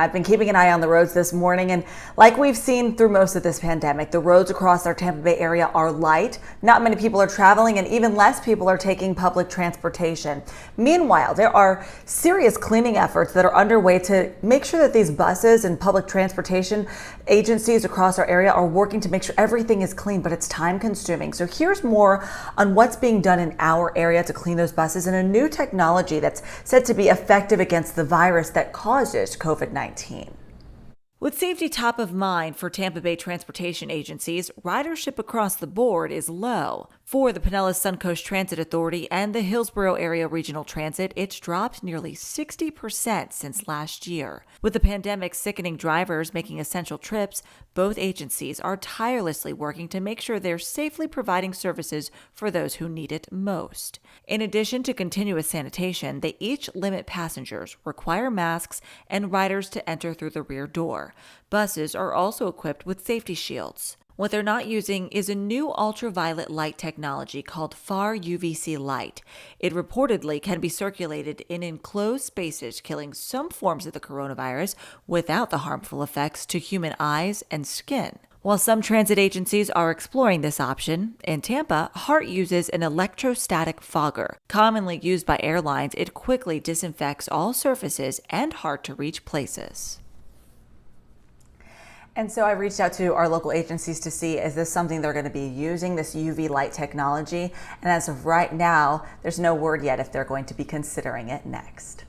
I've been keeping an eye on the roads this morning, and like we've seen through most of this pandemic, the roads across our Tampa Bay area are light. Not many people are traveling, and even less people are taking public transportation. Meanwhile, there are serious cleaning efforts that are underway to make sure that these buses and public transportation agencies across our area are working to make sure everything is clean, but it's time consuming. So here's more on what's being done in our area to clean those buses and a new technology that's said to be effective against the virus that causes COVID-19. With safety top of mind for Tampa Bay transportation agencies, ridership across the board is low. For the Pinellas Suncoast Transit Authority and the Hillsborough Area Regional Transit, it's dropped nearly 60% since last year. With the pandemic sickening drivers making essential trips, both agencies are tirelessly working to make sure they're safely providing services for those who need it most. In addition to continuous sanitation, they each limit passengers, require masks, and riders to enter through the rear door. Buses are also equipped with safety shields. What they're not using is a new ultraviolet light technology called far UVC light. It reportedly can be circulated in enclosed spaces, killing some forms of the coronavirus without the harmful effects to human eyes and skin. While some transit agencies are exploring this option, in Tampa, HART uses an electrostatic fogger. Commonly used by airlines, it quickly disinfects all surfaces and hard-to-reach places. And so I reached out to our local agencies to see, is this something they're going to be using, this UV light technology? And as of right now, there's no word yet if they're going to be considering it next.